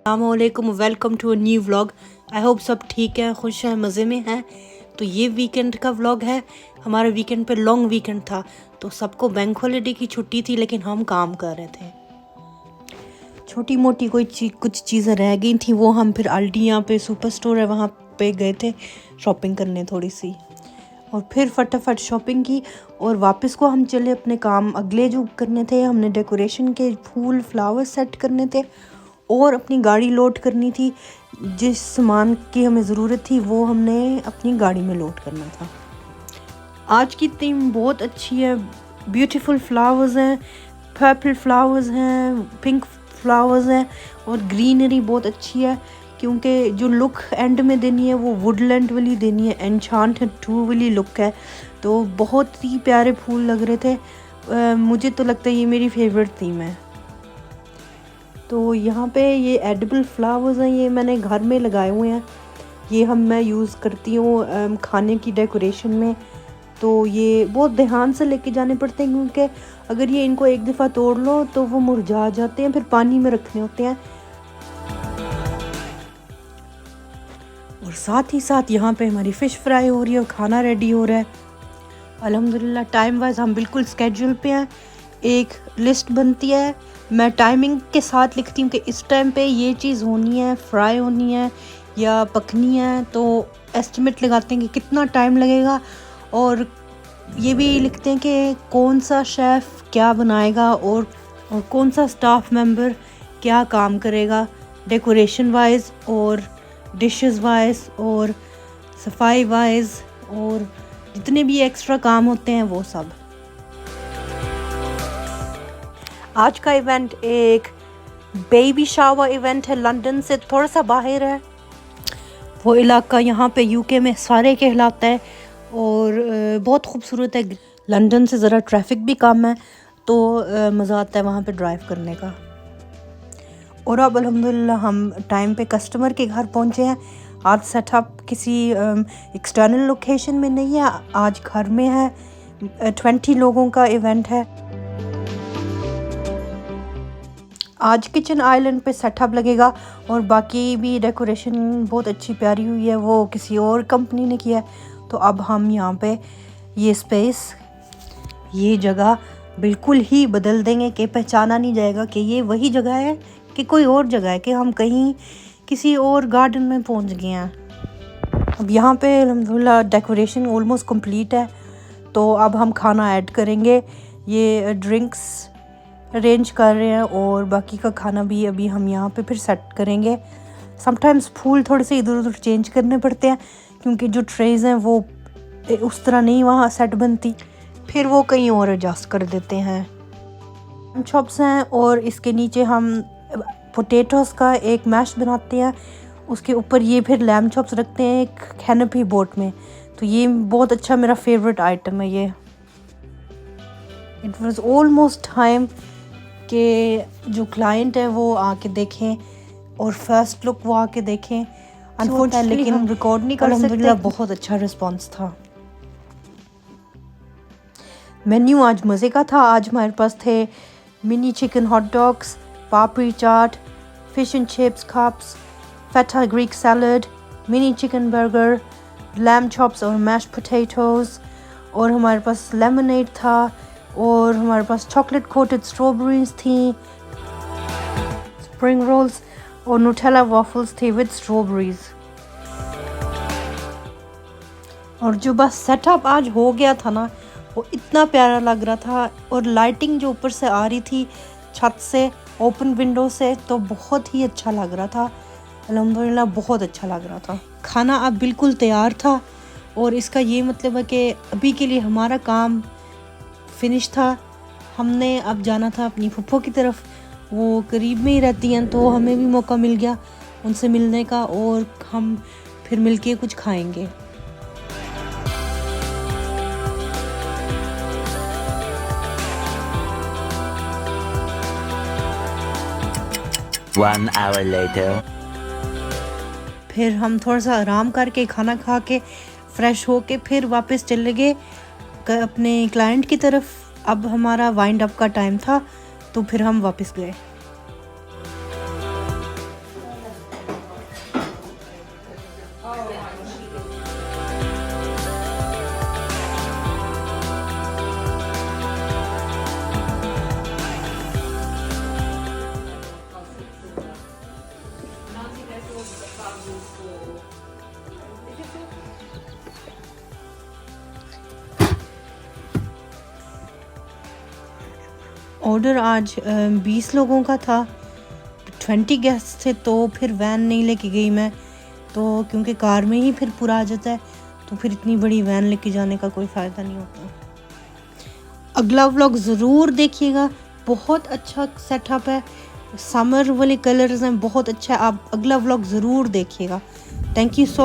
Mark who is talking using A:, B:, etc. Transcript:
A: अस्सलामुअलैकुम, welcome to a new vlog. I hope सब ठीक है, खुश हैं, मज़े में हैं। तो ये वीकेंड का व्लॉग है। हमारा वीकेंड पे लॉन्ग वीकेंड था, तो सबको बैंक हॉलीडे की छुट्टी थी, लेकिन हम काम कर रहे थे। छोटी मोटी कुछ चीज़ें रह गई थी, वो हम फिर अल्डी यहाँ पे सुपर स्टोर है वहाँ पे गए थे शॉपिंग करने थोड़ी सी, और फिर फटाफट शॉपिंग की और वापस को हम चले अपने काम अगले जो करने थे। हमने डेकोरेशन के फूल फ्लावर सेट करने थे और अपनी गाड़ी लोड करनी थी। जिस सामान की हमें ज़रूरत थी वो हमने अपनी गाड़ी में लोड करना था। आज की थीम बहुत अच्छी है, ब्यूटीफुल फ्लावर्स हैं, पर्पल फ्लावर्स हैं, पिंक फ्लावर्स हैं और ग्रीनरी बहुत अच्छी है, क्योंकि जो लुक एंड में देनी है वो वुडलैंड वाली देनी है, एन्चांटेड 2 वाली लुक है। तो बहुत ही प्यारे फूल लग रहे थे। मुझे तो लगता है ये मेरी फेवरेट थीम है। तो यहाँ पे ये एडिबल फ्लावर्स हैं, ये मैंने घर में लगाए हुए हैं। ये मैं यूज़ करती हूँ खाने की डेकोरेशन में। तो ये बहुत ध्यान से लेके जाने पड़ते हैं, क्योंकि अगर ये इनको एक दफ़ा तोड़ लो तो वो मुरझा जाते हैं, फिर पानी में रखने होते हैं। और साथ ही साथ यहाँ पे हमारी फ़िश फ्राई हो रही है और खाना रेडी हो रहा है। अल्हम्दुलिल्लाह टाइम वाइज हम बिल्कुल स्केड्यूल पे हैं। एक लिस्ट बनती है, मैं टाइमिंग के साथ लिखती हूँ कि इस टाइम पे ये चीज़ होनी है, फ्राई होनी है या पकनी है। तो एस्टिमेट लगाते हैं कि कितना टाइम लगेगा, और ये भी लिखते हैं कि कौन सा शेफ़ क्या बनाएगा और कौन सा स्टाफ मेंबर क्या काम करेगा, डेकोरेशन वाइज और डिशेस वाइज और सफाई वाइज और जितने भी एक्स्ट्रा काम होते हैं वो सब। आज का इवेंट एक बेबी शावर इवेंट है, लंदन से थोड़ा सा बाहर है। वो इलाका यहाँ पे यूके में सारे कहलाता है और बहुत खूबसूरत है। लंदन से ज़रा ट्रैफिक भी कम है, तो मज़ा आता है वहाँ पे ड्राइव करने का। और अब अल्हम्दुलिल्लाह हम टाइम पे कस्टमर के घर पहुँचे हैं। आज सेटअप किसी एक्सटर्नल लोकेशन में नहीं है, आज घर में है। 20 लोगों का इवेंट है। आज किचन आइलैंड पे सेटअप लगेगा और बाकी भी डेकोरेशन बहुत अच्छी प्यारी हुई है, वो किसी और कंपनी ने किया है। तो अब हम यहाँ पे ये स्पेस, ये जगह बिल्कुल ही बदल देंगे कि पहचाना नहीं जाएगा कि ये वही जगह है कि कोई और जगह है, कि हम कहीं किसी और गार्डन में पहुँच गए हैं। अब यहाँ पे अल्हम्दुलिल्लाह डेकोरेशन ऑलमोस्ट कंप्लीट है। तो अब हम खाना ऐड करेंगे, ये ड्रिंक्स अरेंज कर रहे हैं और बाकी का खाना भी अभी हम यहाँ पे फिर सेट करेंगे। समटाइम्स फूल थोड़े से इधर उधर चेंज करने पड़ते हैं, क्योंकि जो ट्रेज़ हैं वो उस तरह नहीं वहाँ सेट बनती, फिर वो कहीं और एडजस्ट कर देते हैं। चॉप्स हैं और इसके नीचे हम पोटैटोज़ का एक मैश बनाते हैं, उसके ऊपर ये फिर लैम चॉप्स रखते हैं एक कैनपी बोट में। तो ये बहुत अच्छा मेरा फेवरेट आइटम है ये। इट वाज ऑलमोस्ट टाइम कि जो क्लाइंट है वो आके देखें और फर्स्ट लुक वो आके देखें। अनफॉर्चुनेटली लेकिन हम रिकॉर्ड नहीं कर सकते। बहुत अच्छा रिस्पांस था। मेन्यू आज मज़े का था। आज हमारे पास थे mini chicken hot dogs, papdi chaat, fish and chips cups, feta Greek salad, mini chicken burger, lamb chops और मैश्ड पोटैटोज़, और हमारे पास लेमनेड था, और हमारे पास चॉकलेट कोटेड स्ट्रॉबेरीज थी, स्प्रिंग रोल्स और न्यूटेला वॉफल्स थे विद स्ट्रॉबेरीज। और जो बस सेटअप आज हो गया था ना, वो इतना प्यारा लग रहा था, और लाइटिंग जो ऊपर से आ रही थी छत से, ओपन विंडो से, तो बहुत ही अच्छा लग रहा था। अल्हम्दुलिल्लाह बहुत अच्छा लग रहा था। खाना अब बिल्कुल तैयार था, और इसका ये मतलब है कि अभी के लिए हमारा काम फिनिश था। हमने अब जाना था अपनी फुप्पो की तरफ, वो करीब में ही रहती हैं, तो हमें भी मौका मिल गया उनसे मिलने का, और हम फिर मिलके कुछ खाएंगे।
B: One hour later.
A: फिर हम थोड़ा सा आराम करके खाना खा के फ्रेश हो के फिर वापस चले गए अपने क्लाइंट की तरफ। अब हमारा वाइंड अप का टाइम था, तो फिर हम वापस गए। ऑर्डर आज 20 लोगों का था, 20 गेस्ट थे, तो फिर वैन नहीं लेके गई मैं, तो क्योंकि कार में ही फिर पूरा आ जाता है, तो फिर इतनी बड़ी वैन लेके जाने का कोई फ़ायदा नहीं होता। अगला व्लॉग ज़रूर देखिएगा, बहुत अच्छा सेटअप है, समर वाले कलर्स हैं, बहुत अच्छा है। आप अगला व्लॉग ज़रूर देखिएगा। Thank you so